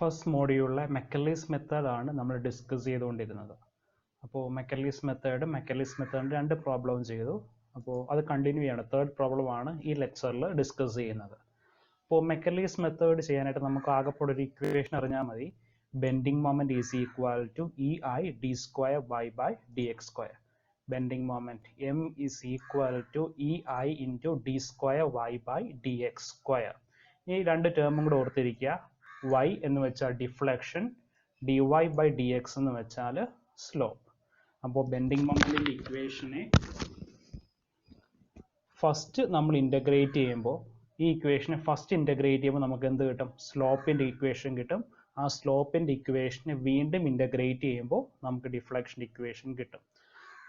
First മോഡ്യൂളിലെ മെക്കലീസ് മെത്തേഡാണ് നമ്മൾ discuss ചെയ്തുകൊണ്ടിരുന്നത്. അപ്പോൾ മെക്കലീസ് മെത്തേഡിൻ്റെ രണ്ട് പ്രോബ്ലം ചെയ്തു. അപ്പോൾ അത് കണ്ടിന്യൂ ചെയ്യണം. തേർഡ് പ്രോബ്ലമാണ് ഈ ലെക്ചറിൽ ഡിസ്കസ് ചെയ്യുന്നത്. അപ്പോൾ മെക്കലീസ് മെത്തേഡ് ചെയ്യാനായിട്ട് നമുക്ക് ആകെപ്പോടെ ഒരു ഇക്വേഷൻ അറിഞ്ഞാൽ മതി. Bending moment is equal to EI d square y by dx square. Bending moment M is equal to EI into d square y by dx square. ഈ രണ്ട് ടേമും കൂടെ ഓർത്തിരിക്കുക. y എന്ന് വെച്ചാൽ ഡിഫ്ലക്ഷൻ, dy ബൈ dx എന്ന് വെച്ചാൽ slope. അപ്പോൾ bending മൊമെൻറ്റിൻ്റെ ഇക്വേഷനെ first നമ്മൾ ഇൻ്റഗ്രേറ്റ് ചെയ്യുമ്പോൾ ഈ ഇക്വേഷനെ ഫസ്റ്റ് ഇൻ്റഗ്രേറ്റ് ചെയ്യുമ്പോൾ നമുക്ക് എന്ത് കിട്ടും? സ്ലോപ്പിൻ്റെ ഇക്വേഷൻ കിട്ടും. ആ സ്ലോപ്പിൻ്റെ ഇക്വേഷനെ വീണ്ടും ഇൻ്റഗ്രേറ്റ് ചെയ്യുമ്പോൾ നമുക്ക് ഡിഫ്ലക്ഷൻ്റെ ഇക്വേഷൻ കിട്ടും.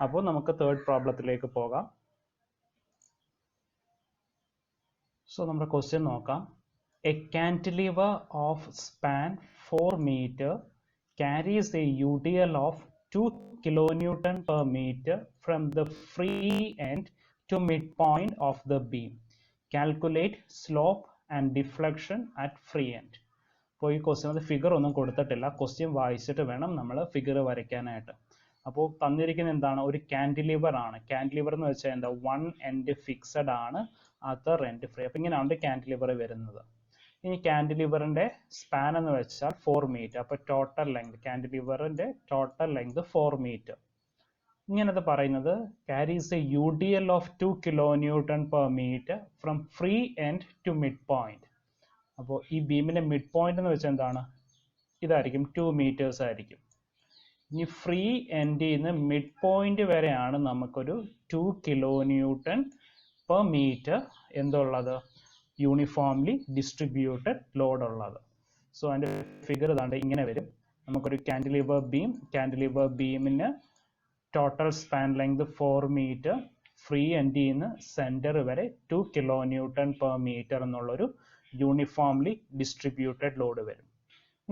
അപ്പോൾ നമുക്ക് തേർഡ് പ്രോബ്ലത്തിലേക്ക് പോകാം. സോ നമ്മുടെ ക്വസ്റ്റ്യൻ നോക്കാം. A cantilever of span 4 meter carries a UDL of 2 kilonewton per meter from the free end to midpoint of the beam. Calculate slope and deflection at free end. അപ്പോൾ ഈ question figure ഒന്നും കൊടുത്തിട്ടില്ല. Question വായിച്ചിട്ട് വേണം നമ്മൾ figure വരയ്ക്കാനായിട്ട്. അപ്പോൾ തന്നിരിക്കുന്ന എന്താണ്? ഒരു കാൻറ്റിലിവർ ആണ്. കാൻറ്റിലിവർ എന്ന് വെച്ചാൽ എന്താ? വൺ എൻഡ് ഫിക്സഡ് ആണ്, അതർ എൻഡ് ഫ്രീ. അപ്പോൾ ഇങ്ങനെയാണ് കാൻറ്റിലിവർ വരുന്നത്. ഇനി കാൻറ്റിലിവറിൻ്റെ സ്പാൻ എന്ന് വെച്ചാൽ 4 മീറ്റർ. അപ്പോൾ ടോട്ടൽ ലെങ്ത്, കാൻറ്റിലിവറിൻ്റെ ടോട്ടൽ ലെങ്ത് 4 മീറ്റർ. ഇങ്ങനത് പറയുന്നത് carries a UDL of 2 kilonewton per meter from free end to mid point. അപ്പോൾ ഈ ബീമിൻ്റെ മിഡ് പോയിന്റ് എന്ന് വെച്ചാൽ എന്താണ്? ഇതായിരിക്കും, 2 meters ആയിരിക്കും. ഇനി ഫ്രീ എൻഡിൽ നിന്ന് മിഡ് പോയിന്റ് വരെയാണ് നമുക്കൊരു 2 kilonewton per meter എന്തുള്ളത്? യൂണിഫോംലി ഡിസ്ട്രിബ്യൂട്ടഡ് ലോഡ് ഉള്ളത്. സോ അതിൻ്റെ ഫിഗർ ഇതാണ്ട് ഇങ്ങനെ വരും. നമുക്കൊരു കാൻറ്റിലിവർ ബീമിന് total span length 4 metre, free എൻഡിൽ നിന്ന് സെൻറ്റർ വരെ 2 kilonewton per meter എന്നുള്ളൊരു യൂണിഫോംലി ഡിസ്ട്രിബ്യൂട്ടഡ് ലോഡ് വരും.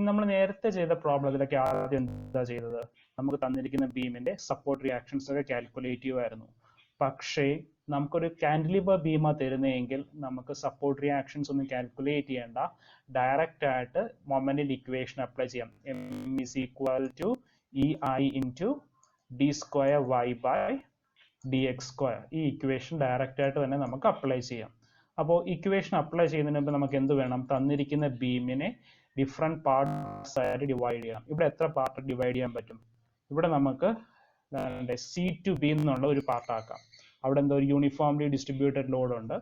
നമ്മൾ നേരത്തെ ചെയ്ത പ്രോബ്ലത്തിലൊക്കെ ആദ്യം എന്താ ചെയ്തത്? നമുക്ക് തന്നിരിക്കുന്ന ബീമിൻ്റെ സപ്പോർട്ട് റിയാക്ഷൻസ് ഒക്കെ കാൽക്കുലേറ്റ് ചെയ്യുമായിരുന്നു. പക്ഷേ നമുക്കൊരു കാൻറ്റിലിവർ ബീമാ തരുന്നതെങ്കിൽ നമുക്ക് സപ്പോർട്ട് റിയാക്ഷൻസ് ഒന്നും കാൽക്കുലേറ്റ് ചെയ്യേണ്ട. ഡയറക്റ്റ് ആയിട്ട് മൊമെന്റിന്റെ ഇക്വേഷൻ അപ്ലൈ ചെയ്യാം. M is equal to EI into d square y by dx square. ഈ ഇക്വേഷൻ ഡയറക്റ്റ് ആയിട്ട് തന്നെ നമുക്ക് അപ്ലൈ ചെയ്യാം. അപ്പോൾ ഇക്വേഷൻ അപ്ലൈ ചെയ്യുന്നതിന് മുമ്പ് നമുക്ക് എന്ത് വേണം? തന്നിരിക്കുന്ന ബീമിനെ ഡിഫറെൻറ്റ് പാർട്സ് ആയിട്ട് ഡിവൈഡ് ചെയ്യാം. ഇവിടെ എത്ര പാർട്ട് ഡിവൈഡ് ചെയ്യാൻ പറ്റും? ഇവിടെ നമുക്ക് C to B എന്നുള്ള ഒരു പാർട്ടാക്കാം. അവിടെ എന്തോ ഒരു യൂണിഫോംലി ഡിസ്ട്രിബ്യൂട്ടഡ് ലോഡ് ഉണ്ട്.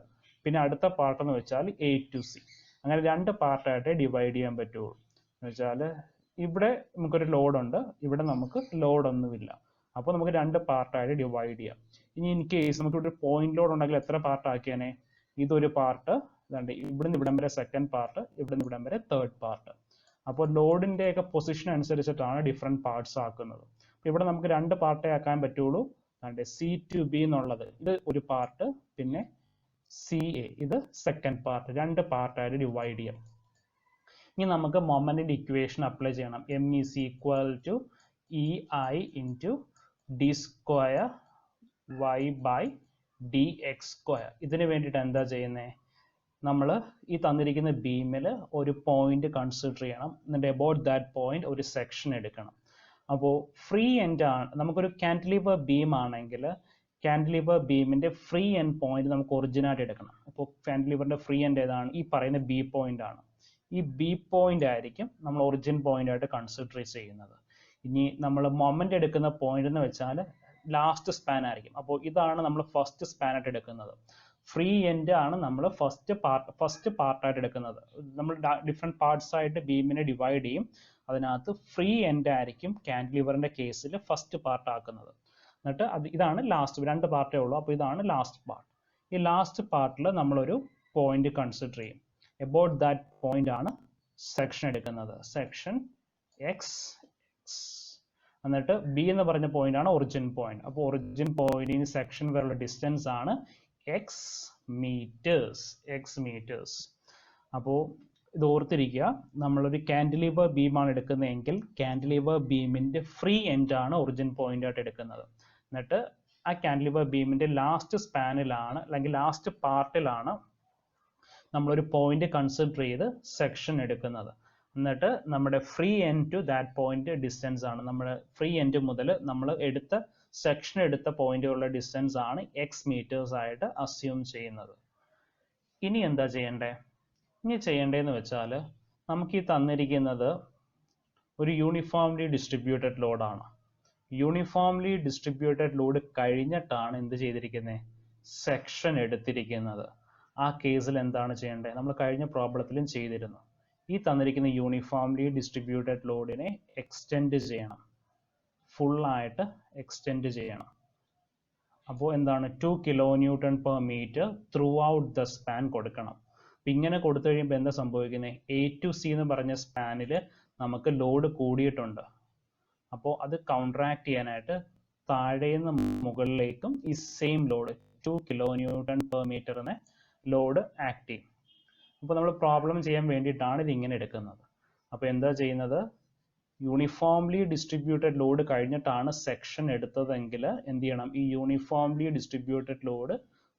പിന്നെ അടുത്ത പാർട്ട് എന്ന് വെച്ചാൽ A to C. അങ്ങനെ രണ്ട് പാർട്ടായിട്ട് ഡിവൈഡ് ചെയ്യാൻ പറ്റുള്ളൂ. എന്ന് വെച്ചാൽ ഇവിടെ നമുക്കൊരു ലോഡുണ്ട്, ഇവിടെ നമുക്ക് ലോഡൊന്നുമില്ല. അപ്പോൾ നമുക്ക് രണ്ട് പാർട്ടായിട്ട് ഡിവൈഡ് ചെയ്യാം. ഇനി ഇൻ കേസ് നമുക്ക് ഇവിടെ ഒരു പോയിന്റ് ലോഡ് ഉണ്ടെങ്കിൽ എത്ര പാർട്ട് ആക്കിയാനേ? ഇതൊരു പാർട്ട്, ഇവിടുന്ന് ഇവിടം വരെ സെക്കൻഡ് പാർട്ട്, ഇവിടുന്ന് ഇവിടം വരെ തേർഡ് പാർട്ട്. അപ്പോൾ ലോഡിൻ്റെയൊക്കെ പൊസിഷൻ അനുസരിച്ചിട്ടാണ് ഡിഫറെൻറ്റ് പാർട്സ് ആക്കുന്നത്. ഇവിടെ നമുക്ക് രണ്ട് പാർട്ടേ ആക്കാൻ പറ്റുള്ളൂ. C to B എന്നുള്ളത് ഇത് ഒരു പാർട്ട്, പിന്നെ CA ഇത് സെക്കൻഡ് പാർട്ട്. രണ്ട് പാർട്ടായിട്ട് ഡിവൈഡ് ചെയ്യാം. ഇനി നമുക്ക് മൊമെന്റിന്റെ ഇക്വേഷൻ അപ്ലൈ ചെയ്യണം. M is equal to EI into d square y by dx square. ഇതിന് വേണ്ടിയിട്ട് എന്താ ചെയ്യുന്നത്? നമ്മൾ ഈ തന്നിരിക്കുന്ന ബീമിൽ ഒരു പോയിന്റ് കൺസിഡർ ചെയ്യണം. എന്നിട്ട് അബൌട്ട് ദാറ്റ് പോയിന്റ് ഒരു സെക്ഷൻ എടുക്കണം. അപ്പോൾ ഫ്രീ എൻഡ് ആണ്, നമുക്കൊരു കാൻറ്റിലിവർ ബീം ആണെങ്കിൽ കാൻറ്റിലിവർ ബീമിൻ്റെ ഫ്രീ എൻഡ് പോയിന്റ് നമുക്ക് ഒറിജിനായിട്ട് എടുക്കണം. അപ്പോൾ കാൻറ്റിലിവറിൻ്റെ ഫ്രീ എൻഡ് ഏതാണ്? ഈ പറയുന്ന B പോയിന്റ് ആണ്. ഈ B പോയിന്റ് ആയിരിക്കും നമ്മൾ ഒറിജിൻ പോയിന്റ് ആയിട്ട് കൺസിഡർ ചെയ്യുന്നത്. ഇനി നമ്മൾ മൊമെന്റ് എടുക്കുന്ന പോയിന്റ് എന്ന് വെച്ചാൽ ലാസ്റ്റ് സ്പാൻ ആയിരിക്കും. അപ്പോൾ ഇതാണ് നമ്മൾ ഫസ്റ്റ് സ്പാൻ ആയിട്ട് എടുക്കുന്നത്. ഫ്രീ എൻഡ് ആണ് നമ്മൾ ഫസ്റ്റ് പാർട്ടായിട്ട് എടുക്കുന്നത്. നമ്മൾ ഡിഫറെൻറ്റ് പാർട്സ് ആയിട്ട് ബീമിനെ ഡിവൈഡ് ചെയ്യും. അതിനകത്ത് ഫ്രീ എൻഡ് ആയിരിക്കും കാൻറ്റിലിവറിന്റെ കേസിൽ ഫസ്റ്റ് പാർട്ട് ആക്കുന്നത്. എന്നിട്ട് ഇതാണ് ലാസ്റ്റ്. രണ്ട് പാർട്ടേ ഉള്ളൂ. അപ്പോൾ ഇതാണ് ലാസ്റ്റ് പാർട്ട്. ഈ ലാസ്റ്റ് പാർട്ടിൽ നമ്മളൊരു പോയിന്റ് കൺസിഡർ ചെയ്യും. അബൌട്ട് ദാറ്റ് പോയിന്റ് ആണ് സെക്ഷൻ എടുക്കുന്നത്. Section X. എന്നിട്ട് B എന്ന് പറഞ്ഞ പോയിന്റ് ആണ് ഒറിജിൻ പോയിന്റ്. അപ്പോൾ ഒറിജിൻ പോയിന്റിന് സെക്ഷൻ വരെയുള്ള ഡിസ്റ്റൻസ് ആണ് X meters. അപ്പോൾ ഇത് ഓർത്തിരിക്കുക. നമ്മളൊരു കാൻറ്റിലിവർ ബീമാണ് എടുക്കുന്നതെങ്കിൽ കാൻറ്റിലിവർ ബീമിന്റെ ഫ്രീ എൻഡ് ആണ് ഒറിജിൻ പോയിന്റ് ആയിട്ട് എടുക്കുന്നത്. എന്നിട്ട് ആ കാൻറ്റിലിവർ ബീമിന്റെ ലാസ്റ്റ് സ്പാനിലാണ് അല്ലെങ്കിൽ ലാസ്റ്റ് പാർട്ടിലാണ് നമ്മളൊരു പോയിന്റ് കൺസിഡർ ചെയ്ത് സെക്ഷൻ എടുക്കുന്നത്. എന്നിട്ട് നമ്മുടെ free end to that point distance ആണ്. നമ്മുടെ ഫ്രീ എൻഡ് മുതൽ നമ്മൾ എടുത്ത സെക്ഷൻ എടുത്ത പോയിന്റുകളുടെ ഡിസ്റ്റൻസ് ആണ് എക്സ് മീറ്റേഴ്സ് ആയിട്ട് അസ്യൂം ചെയ്യുന്നത്. ഇനി എന്താ ചെയ്യണ്ടേ? ഇനി ചെയ്യേണ്ടതെന്ന് വെച്ചാൽ നമുക്ക് ഈ തന്നിരിക്കുന്നത് ഒരു യൂണിഫോംലി ഡിസ്ട്രിബ്യൂട്ടഡ് ലോഡാണ്. യൂണിഫോംലി ഡിസ്ട്രിബ്യൂട്ടഡ് ലോഡ് കഴിഞ്ഞിട്ടാണ് എന്ത് ചെയ്തിരിക്കുന്നത്? സെക്ഷൻ എടുത്തിരിക്കുന്നത്. ആ കേസിൽ എന്താണ് ചെയ്യേണ്ടത്? നമ്മൾ കഴിഞ്ഞ പ്രോബ്ലത്തിലും ചെയ്തിരുന്നു. ഈ തന്നിരിക്കുന്ന യൂണിഫോംലി ഡിസ്ട്രിബ്യൂട്ടഡ് ലോഡിനെ എക്സ്റ്റെൻഡ് ചെയ്യണം, ഫുള്ളായിട്ട് എക്സ്റ്റെൻഡ് ചെയ്യണം. അപ്പോൾ എന്താണ്? 2 kN per meter through out the span കൊടുക്കണം. അപ്പം ഇങ്ങനെ കൊടുത്തു കഴിയുമ്പോൾ എന്താ സംഭവിക്കുന്നത്? എ ടു സി എന്ന് പറഞ്ഞ സ്പാനിൽ നമുക്ക് ലോഡ് കൂടിയിട്ടുണ്ട്. അപ്പോൾ അത് കൗണ്ടറാക്ട് ചെയ്യാനായിട്ട് താഴേന്ന് മുകളിലേക്കും ഈ same load 2 kN per meter എന്ന ലോഡ് ആക്ട് ചെയ്യും. അപ്പോൾ നമ്മൾ പ്രോബ്ലം ചെയ്യാൻ വേണ്ടിയിട്ടാണ് ഇത് ഇങ്ങനെ എടുക്കുന്നത്. അപ്പോൾ എന്താ ചെയ്യുന്നത്? യൂണിഫോംലി ഡിസ്ട്രിബ്യൂട്ടഡ് ലോഡ് കഴിഞ്ഞിട്ടാണ് സെക്ഷൻ എടുത്തതെങ്കിൽ എന്ത് ചെയ്യണം? ഈ യൂണിഫോംലി ഡിസ്ട്രിബ്യൂട്ടഡ് ലോഡ്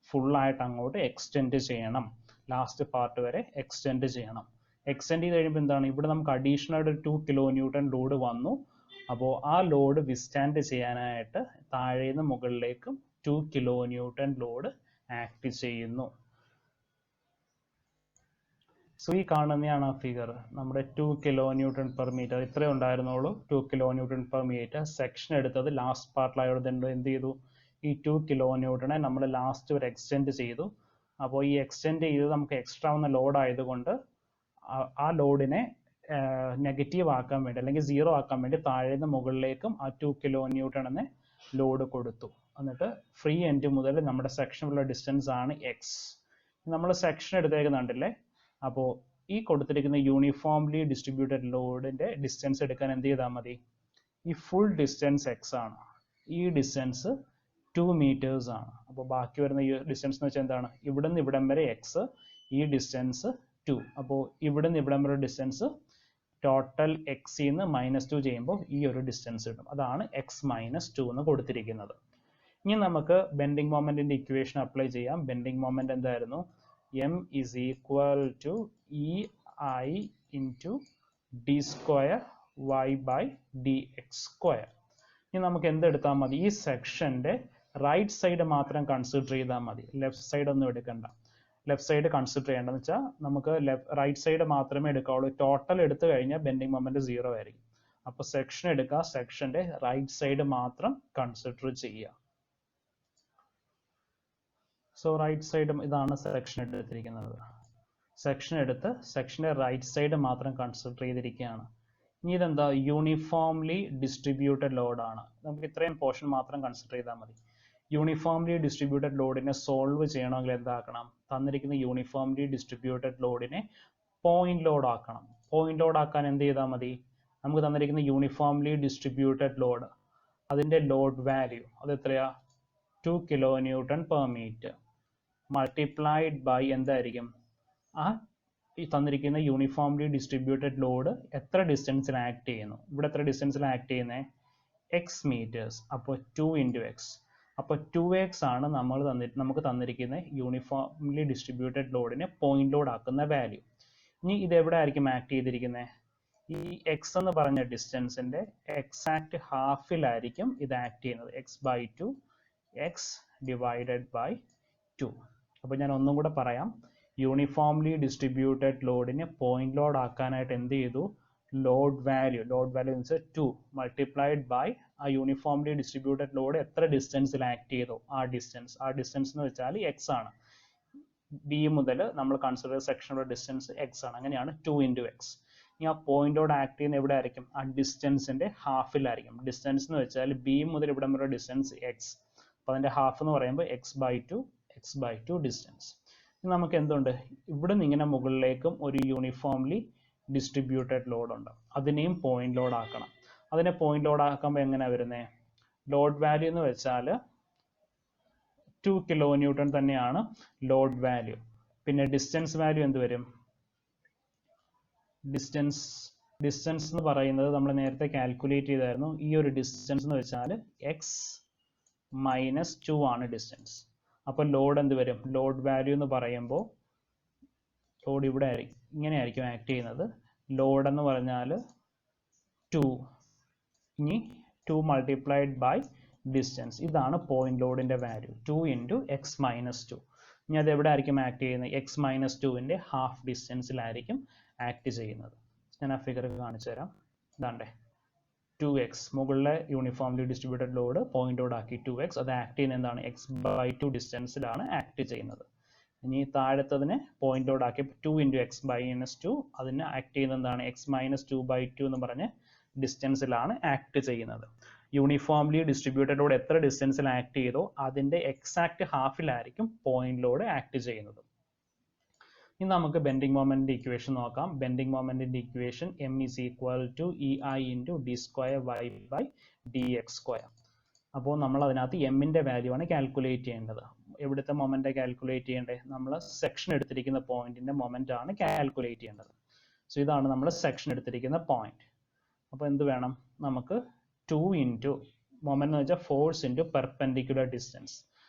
ഫുള്ളായിട്ട് അങ്ങോട്ട് എക്സ്റ്റെൻഡ് ചെയ്യണം. ലാസ്റ്റ് പാർട്ട് വരെ എക്സ്റ്റെൻഡ് ചെയ്യണം. എക്സ്റ്റെൻഡ് ചെയ്ത് കഴിയുമ്പോൾ എന്താണ്? ഇവിടെ നമുക്ക് അഡീഷണൽ ആയിട്ട് 2 kN ലോഡ് വന്നു. അപ്പോൾ ആ ലോഡ് വിസ്റ്റാൻഡ് ചെയ്യാനായിട്ട് താഴേന്ന് മുകളിലേക്കും 2 kN ലോഡ് ആക്ട് ചെയ്യുന്നു. സോ ഈ കാണുന്നതാണ് ആ ഫിഗർ. നമ്മുടെ 2 kN per meter ഇത്രേ ഉണ്ടായിരുന്നുള്ളൂ. 2 kN per meter സെക്ഷൻ എടുത്തത് ലാസ്റ്റ് പാർട്ടിലായതുകൊണ്ട് എന്ത് ചെയ്തു? ഈ 2 kN നമ്മൾ ലാസ്റ്റ് വരെ എക്സ്റ്റെൻഡ് ചെയ്തു. അപ്പോൾ ഈ എക്സ്റ്റെൻഡ് ചെയ്ത് നമുക്ക് എക്സ്ട്രാ വന്ന ലോഡ് ആയതുകൊണ്ട് ആ ലോഡിനെ നെഗറ്റീവ് ആക്കാൻ വേണ്ടി അല്ലെങ്കിൽ സീറോ ആക്കാൻ വേണ്ടി താഴേന്ന് മുകളിലേക്കും ആ 2 kN എന്ന ലോഡ് കൊടുത്തു. എന്നിട്ട് ഫ്രീ എൻഡ് മുതൽ നമ്മുടെ സെക്ഷനുള്ള ഡിസ്റ്റൻസ് ആണ് എക്സ്. നമ്മൾ സെക്ഷൻ എടുത്തേക്കുന്നുണ്ടല്ലേ? അപ്പോൾ ഈ കൊടുത്തിരിക്കുന്ന യൂണിഫോംലി ഡിസ്ട്രിബ്യൂട്ടഡ് ലോഡിന്റെ ഡിസ്റ്റൻസ് എടുക്കാൻ എന്ത് ചെയ്താൽ മതി? ഈ ഫുൾ ഡിസ്റ്റൻസ് എക്സ് ആണ്. ഈ ഡിസ്റ്റൻസ് 2 meters ആണ്. അപ്പോൾ ബാക്കി വരുന്ന ഈ ഡിസ്റ്റൻസ് എന്ന് വെച്ചാൽ എന്താണ്? ഇവിടെ നിന്ന് ഇവിടം വരെ എക്സ്, ഈ ഡിസ്റ്റൻസ് 2. അപ്പോൾ ഇവിടെ നിന്ന് ഇവിടം വരെ ഡിസ്റ്റൻസ് ടോട്ടൽ എക്സിൽ നിന്ന് -2 ചെയ്യുമ്പോൾ ഈ ഒരു ഡിസ്റ്റൻസ് കിട്ടും. അതാണ് എക്സ് -2 എന്ന് കൊടുത്തിരിക്കുന്നത്. ഇനി നമുക്ക് ബെൻഡിങ് മൊമെന്റിന്റെ ഇക്വേഷൻ അപ്ലൈ ചെയ്യാം. ബെൻഡിങ് മൊമെന്റ് എന്തായിരുന്നു? m is equal to ei into d square y by dx square. ഇനി നമുക്ക് എന്തെടുത്താൽ മതി? ഈ സെക്ഷന്റെ റൈറ്റ് സൈഡ് മാത്രം കൺസിഡർ ചെയ്താൽ മതി. ലെഫ്റ്റ് സൈഡ് ഒന്നും എടുക്കണ്ട. ലെഫ്റ്റ് സൈഡ് കൺസിഡർ ചെയ്യേണ്ടതെന്ന് വെച്ചാൽ നമുക്ക് റൈറ്റ് സൈഡ് മാത്രമേ എടുക്കാവുള്ളൂ. ടോട്ടൽ എടുത്തു കഴിഞ്ഞാൽ ബെൻഡിങ് മൊമെന്റ് 0 ആയിരിക്കും. അപ്പോൾ സെക്ഷൻ എടുക്കുക, സെക്ഷന്റെ റൈറ്റ് സൈഡ് മാത്രം കൺസിഡർ ചെയ്യുക. സോ റൈറ്റ് സൈഡ് ഇതാണ് സെക്ഷൻ എടുത്തിരിക്കുന്നത്. സെക്ഷൻ എടുത്ത് സെക്ഷന്റെ റൈറ്റ് സൈഡ് മാത്രം കൺസിഡർ ചെയ്തിരിക്കുകയാണ്. ഇനി ഇതെന്താ? യൂണിഫോംലി ഡിസ്ട്രിബ്യൂട്ടഡ് ലോഡാണ്. നമുക്ക് ഇത്രയും പോർഷൻ മാത്രം കൺസിഡർ ചെയ്താൽ മതി. യൂണിഫോംലി ഡിസ്ട്രിബ്യൂട്ടഡ് ലോഡിനെ സോൾവ് ചെയ്യണമെങ്കിൽ എന്താക്കണം? തന്നിരിക്കുന്ന യൂണിഫോംലി ഡിസ്ട്രിബ്യൂട്ടഡ് ലോഡിനെ പോയിന്റ് ലോഡ് ആക്കണം. പോയിന്റ് ലോഡ് ആക്കാൻ എന്ത് ചെയ്താൽ മതി? നമുക്ക് തന്നിരിക്കുന്ന യൂണിഫോംലി ഡിസ്ട്രിബ്യൂട്ടഡ് ലോഡ്, അതിന്റെ ലോഡ് വാല്യൂ അത് എത്രയാ? 2 kN per meter multiplied by എന്തായിരിക്കും? ആ ഈ തന്നിരിക്കുന്ന യൂണിഫോംലി ഡിസ്ട്രിബ്യൂട്ടഡ് ലോഡ് എത്ര ഡിസ്റ്റൻസിൽ ആക്ട് ചെയ്യുന്നു? ഇവിടെ എത്ര ഡിസ്റ്റൻസിൽ ആക്ട് ചെയ്യുന്നത്? X meters. അപ്പോൾ 2 into x. അപ്പോൾ 2x ആണ് നമുക്ക് തന്നിരിക്കുന്ന യൂണിഫോംലി ഡിസ്ട്രിബ്യൂട്ടഡ് ലോഡിനെ പോയിന്റ് ലോഡ് ആക്കുന്ന വാല്യൂ. ഇനി ഇത് എവിടെ ആയിരിക്കും ആക്ട് ചെയ്തിരിക്കുന്നത്? ഈ എക്സ് എന്ന് പറഞ്ഞ ഡിസ്റ്റൻസിന്റെ എക്സാക്ട് ഹാഫിലായിരിക്കും ഇത് ആക്ട് ചെയ്യുന്നത്. x/2 x divided by 2. അപ്പോൾ ഞാൻ ഒന്നും കൂടെ പറയാം. യൂണിഫോംലി ഡിസ്ട്രിബ്യൂട്ടഡ് ലോഡിനെ പോയിന്റ് ലോഡ് ആക്കാനായിട്ട് എന്ത് ചെയ്തു? ലോഡ് വാല്യൂ എന്ന് വെച്ചാൽ 2 മൾട്ടിപ്ലൈഡ് ബൈ ആ യൂണിഫോംലി ഡിസ്ട്രിബ്യൂട്ടഡ് ലോഡ് എത്ര ഡിസ്റ്റൻസിൽ ആക്ട് ചെയ്തോ ആ ഡിസ്റ്റൻസ് എന്ന് വെച്ചാൽ എക്സ് ആണ്. ബി മുതൽ നമ്മൾ കൺസിഡർ സെക്ഷനുള്ള ഡിസ്റ്റൻസ് എക്സ് ആണ്. അങ്ങനെയാണ് 2 into x. ഇനി ആ പോയിന്റ് ലോഡ് ആക്ട് ചെയ്യുന്ന എവിടെ ആയിരിക്കും? ആ ഡിസ്റ്റൻസിന്റെ ഹാഫിലായിരിക്കും. ഡിസ്റ്റൻസ് എന്ന് വെച്ചാൽ ബി മുതൽ ഇവിടെ വരെ ഡിസ്റ്റൻസ് എക്സ്. അപ്പോൾ അതിന്റെ ഹാഫ് എന്ന് പറയുമ്പോൾ x/2 ഡിസ്റ്റൻസ്. നമുക്ക് എന്തുണ്ട്? ഇവിടെ നിന്ന് ഇങ്ങനെ മുകളിലേക്കും ഒരു യൂണിഫോംലി ഡിസ്ട്രിബ്യൂട്ടഡ് ലോഡ് ഉണ്ട്. അതിനെയും പോയിന്റ് ലോഡ് ആക്കണം. അതിനെ പോയിന്റ് ലോഡ് ആക്കുമ്പോൾ എങ്ങനെയാണ് വരുന്നത്? ലോഡ് വാല്യൂ എന്ന് വെച്ചാൽ 2 kN തന്നെയാണ് ലോഡ് വാല്യൂ. പിന്നെ ഡിസ്റ്റൻസ് വാല്യൂ എന്ത് വരും? ഡിസ്റ്റൻസ് എന്ന് പറയുന്നത് നമ്മൾ നേരത്തെ കാൽക്കുലേറ്റ് ചെയ്തായിരുന്നു. ഈ ഒരു ഡിസ്റ്റൻസ് എന്ന് വെച്ചാൽ x-2 ആണ് ഡിസ്റ്റൻസ്. അപ്പോൾ ലോഡ് എന്ത് വരും? ലോഡ് വാല്യൂ എന്ന് പറയുമ്പോൾ ലോഡ് ഇവിടെ ഇങ്ങനെ ആയിരിക്കും ആക്ട് ചെയ്യുന്നത്. ലോഡ് എന്ന് പറഞ്ഞാൽ 2, ഇനി 2 മൾട്ടിപ്ലൈഡ് ബൈ ഡിസ്റ്റൻസ്, ഇതാണ് പോയിന്റ് ലോഡിൻ്റെ വാല്യൂ 2 ഇൻറ്റു എക്സ് മൈനസ് 2. ഇനി അത് എവിടെ ആയിരിക്കും ആക്ട് ചെയ്യുന്നത്? എക്സ് മൈനസ് 2വിൻ്റെ ഹാഫ് ഡിസ്റ്റൻസിലായിരിക്കും ആക്ട് ചെയ്യുന്നത്. ഞാൻ ആ ഫിഗർ കാണിച്ചു തരാം. ഇതാണ്ടേ 2x, മുകളിലെ uniformly distributed load point load ആക്കി 2x, അത് ആക്ട് ചെയ്യുന്ന എന്താണ്? x/2 ഡിസ്റ്റൻസിലാണ് ആക്ട് ചെയ്യുന്നത്. ഇനി താഴത്തതിനെ പോയിന്റ് ലോഡ് ആക്കി 2 ഇൻറ്റു എക്സ് മൈനസ് 2, അതിന് ആക്ട് ചെയ്യുന്നത് എന്താണ്? x-2/2 എന്ന് പറഞ്ഞ് ഡിസ്റ്റൻസിലാണ് ആക്ട് ചെയ്യുന്നത്. യൂണിഫോംലി ഡിസ്ട്രിബ്യൂട്ടഡ് ലോഡ് എത്ര ഡിസ്റ്റൻസിൽ ആക്ട് ചെയ്തോ അതിൻ്റെ എക്സാക്ട് ഹാഫിലായിരിക്കും പോയിന്റ് ലോഡ് ആക്ട് ചെയ്യുന്നത്. ഇനി നമുക്ക് ബെൻഡിങ് മൊമെന്റിന്റെ ഇക്വേഷൻ നോക്കാം. ബെൻഡിങ് മൊമെന്റിന്റെ equation m is equal to ei into d square y by dx square. അപ്പോൾ നമ്മൾ അതിനകത്ത് എമ്മിന്റെ വാല്യൂ ആണ് കാൽക്കുലേറ്റ് ചെയ്യേണ്ടത്. എവിടുത്തെ മൊമെന്റ് കാൽക്കുലേറ്റ് ചെയ്യേണ്ടത്? നമ്മൾ സെക്ഷൻ എടുത്തിരിക്കുന്ന പോയിന്റിന്റെ മൊമെന്റ് ആണ് കാൽക്കുലേറ്റ് ചെയ്യേണ്ടത്. സോ ഇതാണ് നമ്മൾ സെക്ഷൻ എടുത്തിരിക്കുന്ന പോയിന്റ്. അപ്പോൾ എന്ത് വേണം? നമുക്ക് 2 ഇൻറ്റു മൊമെന്റ് എന്ന് വെച്ചാൽ ഫോഴ്സ് ഇൻറ്റു പെർപെൻഡിക്കുലർ ഡിസ്റ്റൻസ്.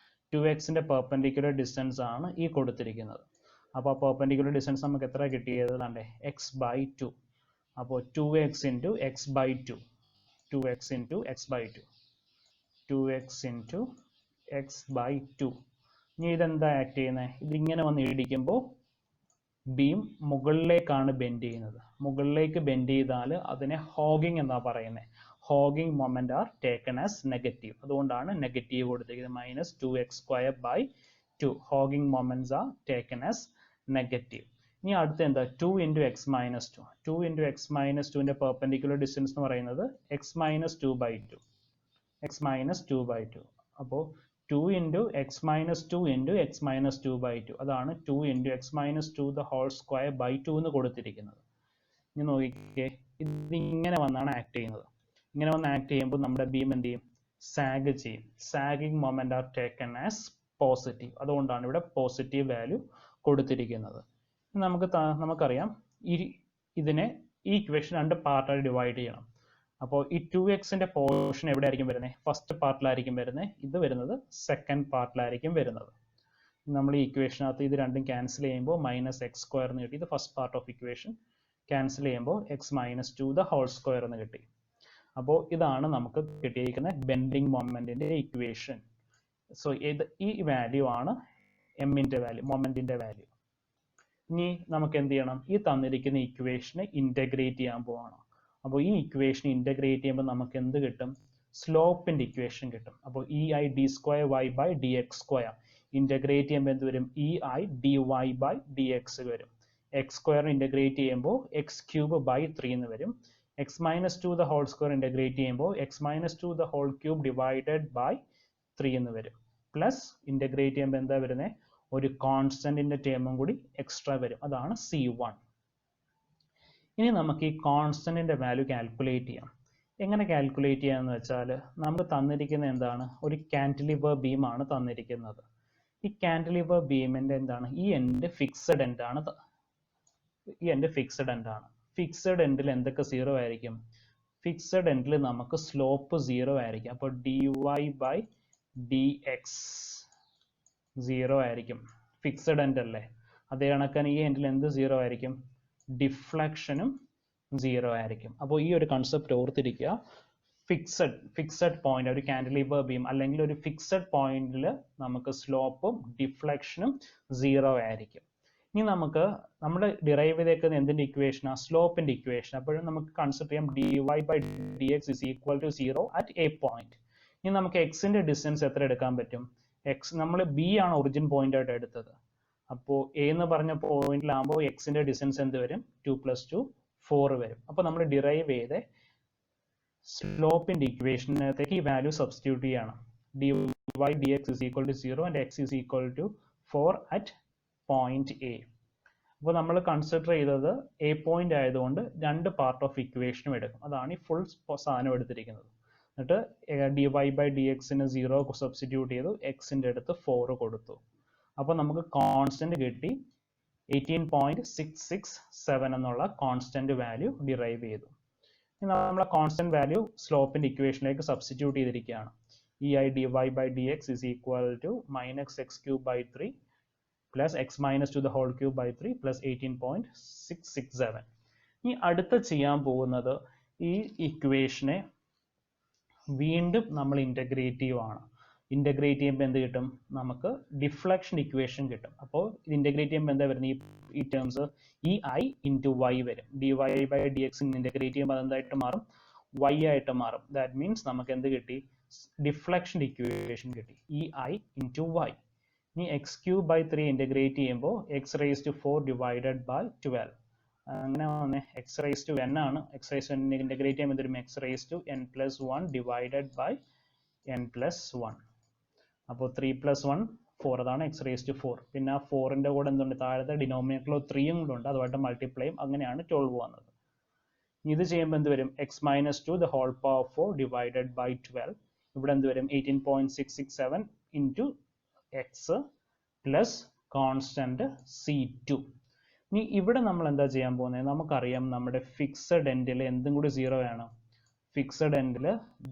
2xന്റെ പെർപെൻഡിക്കുലർ ഡിസ്റ്റൻസ് ആണ് ഈ കൊടുത്തിരിക്കുന്നത്. അപ്പോൾ പെർപെൻഡിക്കുലർ ഡിസ്റ്റൻസ് നമുക്ക് എത്ര കിട്ടിയത്? അതാണ്ടേ x/2. അപ്പോൾ 2x into x/2, 2x into x/2, 2x into x/2. ഇനി ഇതെന്താ ആക്ട് ചെയ്യുന്നത്? ഇതിങ്ങനെ വന്ന് ഇടിക്കുമ്പോൾ ബീം മുകളിലേക്കാണ് ബെൻഡ് ചെയ്യുന്നത്. മുകളിലേക്ക് ബെൻഡ് ചെയ്താൽ അതിനെ ഹോഗിങ് എന്നാ പറയുന്നത്. Hogging moment are taken as negative. അതുകൊണ്ടാണ് നെഗറ്റീവ് കൊടുത്തിരിക്കുന്നത്. -2x²/2. Hogging moments are taken as negative. ഇനി അടുത്ത എന്താ? 2 into x minus 2. 2 into x minus 2ന്റെ പെർപെൻഡിക്കുലർ ഡിസ്റ്റൻസ് എന്ന് പറയുന്നത് x-2/2. x-2/2. അപ്പോൾ 2 into x minus 2 into x minus 2/2. അതാണ് 2 into x minus 2 the whole square by 2 എന്ന് കൊടുത്തിരിക്കുന്നത്. ഇനി നോക്കിക്കേ, ഇതിങ്ങനെ വന്നാണ് ആക്ട് ചെയ്യുന്നത്. ഇങ്ങനെ വന്ന് ആക്ട് ചെയ്യുമ്പോൾ നമ്മുടെ ബീം എന്ത് ചെയ്യും? സാഗ് ചെയ്യും. Sagging moment are taken as positive. അതുകൊണ്ടാണ് ഇവിടെ പോസിറ്റീവ് വാല്യൂ കൊടുത്തിരിക്കുന്നത്. നമുക്കറിയാം ഇതിനെ ഈ ഇക്വേഷൻ രണ്ട് പാർട്ടായി ഡിവൈഡ് ചെയ്യണം. അപ്പോൾ ഈ 2xന്റെ പോർഷൻ എവിടെ ആയിരിക്കും വരുന്നത്? ഫസ്റ്റ് പാർട്ടിലായിരിക്കും വരുന്നത്. ഇത് വരുന്നത് സെക്കൻഡ് പാർട്ടിലായിരിക്കും വരുന്നത്. നമ്മൾ ഈ ഇക്വേഷനകത്ത് ഇത് രണ്ടും ക്യാൻസൽ ചെയ്യുമ്പോൾ -x² എന്ന് കിട്ടി. ഇത് first part of equation. Cancel ചെയ്യുമ്പോൾ x-2 ദ ഹോൾ സ്ക്വയർ എന്ന് കിട്ടി. അപ്പോൾ ഇതാണ് നമുക്ക് കിട്ടിയിരിക്കുന്ന ബെൻഡിങ് മൊമെന്റിന്റെ ഇക്വേഷൻ. സോ ഈ വാല്യൂ ആണ് എമ്മിന്റെ വാല്യൂ, മൊമെന്റിന്റെ വാല്യൂ. ഇനി നമുക്ക് എന്ത് ചെയ്യണം? ഈ തന്നിരിക്കുന്ന ഇക്വേഷനെ ഇന്റഗ്രേറ്റ് ചെയ്യാൻ പോവാണ്. അപ്പോൾ ഈ ഇക്വേഷൻ ഇന്റഗ്രേറ്റ് ചെയ്യുമ്പോൾ നമുക്ക് എന്ത് കിട്ടും? സ്ലോപ്പിന്റെ ഇക്വേഷൻ കിട്ടും. അപ്പോൾ ei d²y by dx square integrate ചെയ്യുമ്പോൾ എന്ത് വരും? ei dy by dx വരും. x² ഇന്റഗ്രേറ്റ് ചെയ്യുമ്പോൾ x³/3 എന്ന് വരും. x-2 the whole square integrate ചെയ്യുമ്പോൾ x-2 the whole cube divided by 3 എന്ന് വരും. പ്ലസ് ഇന്റഗ്രേറ്റ് ചെയ്യുമ്പോൾ എന്താ വരുന്നത്? ഒരു കോൺസ്റ്റന്റിന്റെ ടേമും കൂടി എക്സ്ട്രാ വരും. അതാണ് C1. ഇനി നമുക്ക് ഈ കോൺസ്റ്റന്റിന്റെ വാല്യൂ കാൽക്കുലേറ്റ് ചെയ്യാം. എങ്ങനെ കാൽക്കുലേറ്റ് ചെയ്യാന്ന് വെച്ചാൽ, നമുക്ക് തന്നിരിക്കുന്ന എന്താണ്? ഒരു കാന്റിലിവർ ബീം ആണ് തന്നിരിക്കുന്നത്. ഈ കാന്റിലിവർ ബീമിന്റെ എന്താണ്? ഈ എൻഡ് ഫിക്സഡ് എൻഡ് ആണ്. ഫിക്സഡ് എൻഡിൽ എന്തൊക്കെ 0 ആയിരിക്കും? ഫിക്സഡ് എൻഡിൽ നമുക്ക് സ്ലോപ്പ് 0 ആയിരിക്കും. അപ്പോൾ dy/dx 0 ആയിരിക്കും. ഫിക്സഡ് എൻഡ് അല്ലേ? അതേ കണക്കാണ് ഈ എൻഡിൽ എന്ത് 0 ആയിരിക്കും? ഡിഫ്ലക്ഷനും 0 ആയിരിക്കും. അപ്പോൾ ഈ ഒരു കൺസെപ്റ്റ് ഓർത്തിരിക്കുക. ഫിക്സഡ് പോയിന്റ്, ഒരു കാന്റിലിവർ ബീം അല്ലെങ്കിൽ ഒരു ഫിക്സഡ് പോയിന്റിൽ നമുക്ക് സ്ലോപ്പും ഡിഫ്ലക്ഷനും 0 ആയിരിക്കും. ഇനി നമുക്ക് നമ്മൾ ഡിറൈവ് ചെയ്തേക്കുന്ന എന്തിന്റെ ഇക്വേഷനാണ്? സ്ലോപ്പിന്റെ ഇക്വേഷൻ. അപ്പോഴും നമുക്ക് കൺസിഡർ ചെയ്യാം dy/dx is equal to 0 at a point. ഇനി നമുക്ക് എക്സിന്റെ ഡിസ്റ്റൻസ് എത്ര എടുക്കാൻ പറ്റും? എക്സ് നമ്മൾ ബി ആണ് ഒറിജിൻ പോയിന്റ് ആയിട്ട് എടുത്തത്. അപ്പോൾ എ എന്ന് പറഞ്ഞ പോയിന്റിലാകുമ്പോൾ എക്സിന്റെ ഡിസ്റ്റൻസ് എന്ത് വരും? 2 + 2 4 വരും. അപ്പോൾ നമ്മൾ ഡിറൈവ് ചെയ്ത് സ്ലോപ്പിന്റെ ഇക്വേഷനകത്തേക്ക് ഈ വാല്യൂ സബ്സ്റ്റിറ്റ്യൂട്ട് ചെയ്യണം. dy/dx is equal to 0 and x is equal to 4 at point A. അപ്പോൾ നമ്മൾ കൺസിഡർ ചെയ്തത് എ പോയിന്റ് ആയതുകൊണ്ട് രണ്ട് പാർട്ട് ഓഫ് ഇക്വേഷനും എടുക്കും. അതാണ് ഈ ഫുൾ സാധനം എടുത്തിരിക്കുന്നത്. എന്നിട്ട് dy/dxന് 0 സബ്സ്റ്റിറ്റ്യൂട്ട് ചെയ്തു, എക്സിന്റെ അടുത്ത് 4 കൊടുത്തു. അപ്പോൾ നമുക്ക് കോൺസ്റ്റന്റ് കിട്ടി. 18.667 എന്നുള്ള കോൺസ്റ്റന്റ് വാല്യൂ ഡിറൈവ് ചെയ്തു. ഇനി നമ്മൾ കോൺസ്റ്റന്റ് വാല്യൂ സ്ലോപ്പിന്റെ ഇക്വേഷനിലേക്ക് സബ്സ്റ്റിറ്റ്യൂട്ട് ചെയ്തിരിക്കുകയാണ്. ei dy/dx is equal to -x³/3 plus x-2 the whole cube by 3 plus 18.667. ഇനി അടുത്ത ചെയ്യാൻ പോകുന്നത് ഈ ഇക്വേഷനെ വീണ്ടും നമ്മൾ ഇൻ്റഗ്രേറ്റ് ചെയ്യുവാണ്. ഇൻ്റഗ്രേറ്റ് ചെയ്യുമ്പോൾ എന്ത് കിട്ടും? നമുക്ക് ഡിഫ്ലക്ഷൻ ഇക്വേഷൻ കിട്ടും. അപ്പോൾ ഇത് ഇൻ്റഗ്രേറ്റ് ചെയ്യുമ്പോൾ എന്താ വരുന്നത്? ഈ terms E I into Y വരും. D Y by D X integrate ചെയ്യുമ്പോൾ അതെന്തായിട്ട് മാറും? വൈ ആയിട്ട് മാറും. ദാറ്റ് മീൻസ് നമുക്ക് എന്ത് കിട്ടി? ഡിഫ്ലക്ഷൻ ഇക്വേഷൻ കിട്ടി, ഇ ഐ ഇൻറ്റു വൈ. ഇനി എക്സ് ക്യൂബ് ബൈ 3 ഇൻ്റഗ്രേറ്റ് ചെയ്യുമ്പോൾ x raise to 4 divided by 12. അങ്ങനെ വന്നേ എക്സ് റേസ് ടു എൻ ആണ്. X raise to n integrate ചെയ്യുമ്പോൾ എന്ത് വരും? X raise to n plus 1 divided by n plus 1. അപ്പോൾ 3 plus 1 4, അതാണ് എക്സ് റേസ് ടു 4. പിന്നെ ആ 4ൻ്റെ കൂടെ എന്തുണ്ട്? താഴത്തെ ഡിനോമിനേറ്ററിൽ 3 കൂടെ ഉണ്ട്, അതുമായിട്ട് മൾട്ടിപ്ലൈ ചെയ്യും. അങ്ങനെയാണ് 12 വന്നത്. ഇത് ചെയ്യുമ്പോൾ എന്ത് വരും? X minus 2 the whole power 4 divided by 12. ഇവിടെ എന്ത് വരും? 18.667 into X plus constant C2. ഇനി ഇവിടെ നമ്മൾ എന്താ ചെയ്യാൻ പോകുന്നത്? നമുക്കറിയാം നമ്മുടെ ഫിക്സഡ് എൻഡിൽ എന്തും കൂടി 0 ആണ്. ഫിക്സഡ് എൻഡിൽ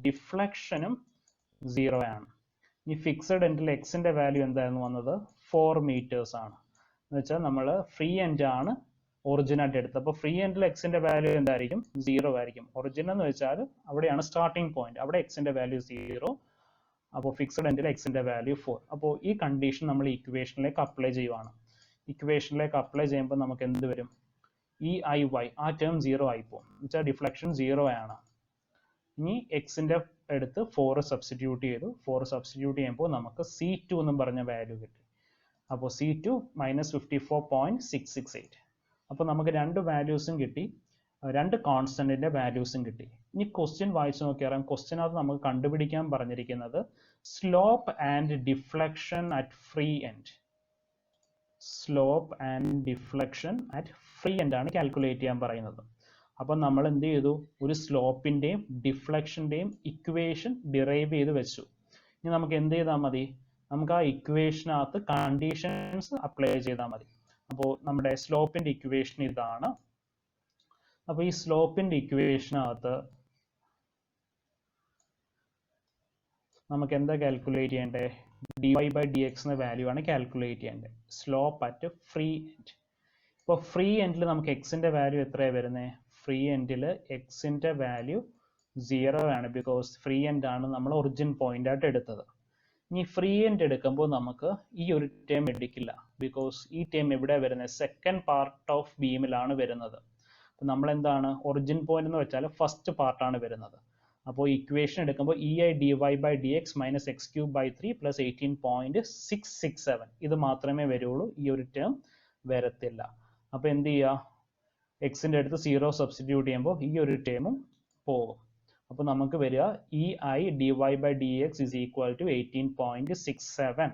ഡിഫ്ലക്ഷനും 0 ആണ്. ഈ ഫിക്സഡ് എൻഡിൽ എക്സിന്റെ വാല്യൂ എന്തായിരുന്നു വന്നത്? 4 മീറ്റേഴ്സ് ആണ്. എന്ന് വെച്ചാൽ നമ്മൾ ഫ്രീ എൻഡ് ആണ് ഒറിജിൻ ആയിട്ട് എടുത്തത്. അപ്പോൾ ഫ്രീ എൻഡിൽ എക്സിന്റെ വാല്യൂ എന്തായിരിക്കും? 0 ആയിരിക്കും. ഒറിജിൻ എന്ന് വെച്ചാൽ അവിടെയാണ് സ്റ്റാർട്ടിംഗ് പോയിന്റ്, അവിടെ എക്സിന്റെ വാല്യൂ 0. അപ്പോൾ ഫിക്സഡ് എൻഡിൽ എക്സിന്റെ വാല്യൂ 4. അപ്പോൾ ഈ കണ്ടീഷൻ നമ്മൾ ഇക്വേഷനിലേക്ക് അപ്ലൈ ചെയ്യുവാണ്. ഇക്വേഷനിലേക്ക് അപ്ലൈ ചെയ്യുമ്പോൾ നമുക്ക് എന്ത് വരും? ഇ ഐ വൈ, ആ ടേം 0 ആയി പോകും. എന്ന് വെച്ചാൽ ഡിഫ്ലക്ഷൻ 0 ആണ്. ഇനി എക്സിന്റെ എടുത്ത് 4 സബ്സ്റ്റിറ്റ്യൂട്ട് ചെയ്തു. 4 സബ്സ്റ്റിറ്റ്യൂട്ട് ചെയ്യുമ്പോൾ നമുക്ക് C2 എന്നും പറഞ്ഞ വാല്യൂ കിട്ടി. അപ്പോൾ C2 മൈനസ് 54.668. അപ്പോൾ നമുക്ക് രണ്ട് വാല്യൂസും കിട്ടി, രണ്ട് കോൺസ്റ്റന്റിന്റെ വാല്യൂസും കിട്ടി. ഇനി ക്വസ്റ്റ്യൻ വായിച്ചു നോക്കിയാൽ ക്വസ്റ്റ്യനകത്ത് നമുക്ക് കണ്ടുപിടിക്കാൻ പറഞ്ഞിരിക്കുന്നത് slope and deflection at free end. Slope and deflection at free end ആണ് കാൽക്കുലേറ്റ് ചെയ്യാൻ പറയുന്നത്. അപ്പം നമ്മൾ എന്ത് ചെയ്തു? ഒരു സ്ലോപ്പിന്റെയും ഡിഫ്ലക്ഷന്റെയും ഇക്വേഷൻ ഡിറൈവ് ചെയ്ത് വെച്ചു. ഇനി നമുക്ക് എന്ത് ചെയ്താൽ മതി? നമുക്ക് ആ ഇക്വേഷനകത്ത് കണ്ടീഷൻസ് അപ്ലൈ ചെയ്താൽ മതി. അപ്പോൾ നമ്മുടെ സ്ലോപ്പിന്റെ ഇക്വേഷൻ ഇതാണ്. അപ്പോൾ ഈ സ്ലോപ്പിന്റെ ഇക്വേഷനകത്ത് നമുക്ക് എന്താ കാൽക്കുലേറ്റ് ചെയ്യേണ്ടത്? D Y by D x എന്ന വാല്യൂ ആണ് കാൽക്കുലേറ്റ് ചെയ്യേണ്ടത്. Slope at free end. ഇപ്പോൾ ഫ്രീ എൻഡിൽ നമുക്ക് എക്സിന്റെ വാല്യൂ എത്രയാണ് വരുന്നത്? ഫ്രീ എൻഡിൽ എക്സിന്റെ വാല്യൂ 0 ആണ്. ബിക്കോസ് ഫ്രീ എൻഡ് ആണ് നമ്മൾ ഒറിജിൻ പോയിന്റ് ആയിട്ട് എടുത്തത്. ഇനി ഫ്രീ എൻഡ് എടുക്കുമ്പോൾ നമുക്ക് ഈ ഒരു ടേം എടുക്കില്ല. ബിക്കോസ് ഈ ടേം എവിടെ വരുന്നത്? സെക്കൻഡ് പാർട്ട് ഓഫ് ബീമിലാണ് വരുന്നത്. അപ്പോൾ നമ്മൾ എന്താണ്? ഒറിജിൻ പോയിന്റ് എന്ന് വെച്ചാൽ ഫസ്റ്റ് പാർട്ടാണ് വരുന്നത്. അപ്പോൾ ഇക്വേഷൻ എടുക്കുമ്പോൾ E I D Y by D x minus x cube by 3 plus 18.667 ഇത് മാത്രമേ വരുള്ളൂ. ഈ ഒരു ടേം വരത്തില്ല. അപ്പോൾ എന്ത് ചെയ്യുക? എക്സിന്റെ അടുത്ത് 0 സബ്സ്റ്റിറ്റ്യൂട്ട് ചെയ്യുമ്പോൾ ഈ ഒരു ടേമും പോകും. അപ്പോൾ നമുക്ക് വരിക E I D Y by D X is equal to 18.67.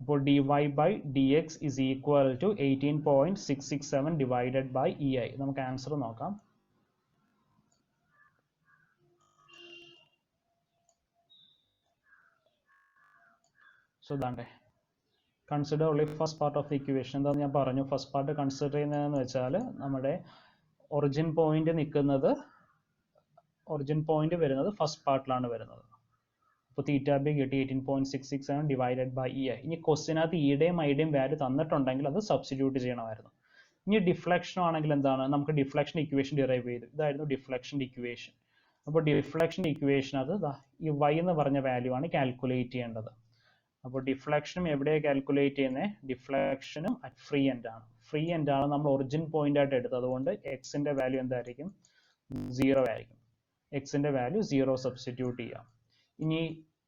അപ്പോൾ D Y by D X is equal to 18.667 divided by E I. നമുക്ക് ആൻസർ നോക്കാം. സോ ദാണ്ടേ consider only first part of the equation. എന്താണെന്ന് ഞാൻ പറഞ്ഞു. First part consider ചെയ്യുന്നതെന്ന് വെച്ചാൽ നമ്മുടെ ഒറിജിൻ പോയിന്റ് നിൽക്കുന്നത്, ഒറിജിൻ പോയിന്റ് വരുന്നത് ഫസ്റ്റ് പാർട്ടിലാണ് വരുന്നത്. അപ്പോൾ തീറ്റ ബി കിട്ടി 18.667 ഡിവൈഡഡ് ബൈ ഇ ഐ. ഇനി ക്വസ്റ്റിനകത്ത് ഇയുടെയും ഐയുടെയും വാല്യൂ തന്നിട്ടുണ്ടെങ്കിൽ അത് സബ്സ്റ്റിറ്റ്യൂട്ട് ചെയ്യണമായിരുന്നു. ഇനി ഡിഫ്ലക്ഷൻ ആണെങ്കിൽ എന്താണ്? നമുക്ക് ഡിഫ്ലക്ഷൻ ഇക്വേഷൻ ഡിറൈവ് ചെയ്തു. ഇതായിരുന്നു ഡിഫ്ലക്ഷൻ്റെ ഇക്വേഷൻ. അപ്പോൾ ഡിഫ്ലക്ഷൻ്റെ ഇക്വേഷൻ അത് ഈ വൈ എന്ന് പറഞ്ഞ വാല്യൂ ആണ് കാൽക്കുലേറ്റ് ചെയ്യേണ്ടത്. അപ്പോൾ ഡിഫ്ലക്ഷനും എവിടെയാണ് കാൽക്കുലേറ്റ് ചെയ്യുന്നത്? ഡിഫ്ലക്ഷനും അറ്റ് ഫ്രീ എൻഡ് ആണ്. ഫ്രീ എൻഡ് ആണ് നമ്മൾ ഒറിജിൻ പോയിന്റ് ആയിട്ട് എടുത്തത്. അതുകൊണ്ട് എക്സിന്റെ വാല്യൂ എന്തായിരിക്കും? 0 ആയിരിക്കും. എക്സിന്റെ വാല്യൂ 0 സബ്സ്റ്റിറ്റ്യൂട്ട് ചെയ്യാം. ഇനി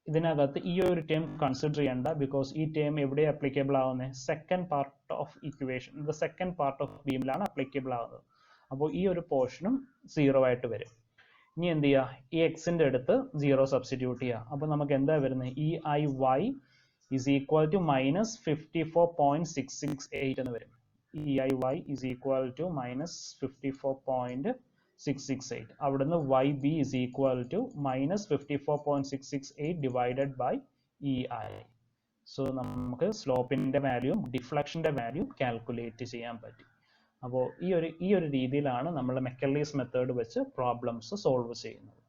ഇതിനകത്ത് ഈ ഒരു ടേം കൺസിഡർ ചെയ്യേണ്ട. ബിക്കോസ് ഈ ടേം എവിടെ അപ്ലിക്കബിൾ ആവുന്നത്? Second part of equation, the second part of ബീമിലാണ് അപ്ലിക്കബിൾ ആവുന്നത്. അപ്പോൾ ഈ ഒരു പോർഷനും 0 ആയിട്ട് വരും. ഇനി എന്ത് ചെയ്യുക? ഈ എക്സിന്റെ അടുത്ത് 0 സബ്സ്റ്റിറ്റ്യൂട്ട് ചെയ്യുക. അപ്പോൾ നമുക്ക് എന്താ വരുന്നത്? E I y is equal to minus 54.668 എന്ന് വരും. E I y is equal to minus 54.668. അവിടുന്ന് y B is equal to minus 54.668 divided by E I. So നമുക്ക് സ്ലോപ്പിന്റെ വാല്യൂയും ഡിഫ്ലക്ഷന്റെ വാല്യൂ കാൽക്കുലേറ്റ് ചെയ്യാൻ പറ്റും. അപ്പോൾ ഈ ഒരു രീതിയിലാണ് നമ്മൾ മെക്കർലീസ് മെത്തേഡ് വെച്ച് പ്രോബ്ലംസ് സോൾവ് ചെയ്യുന്നത്.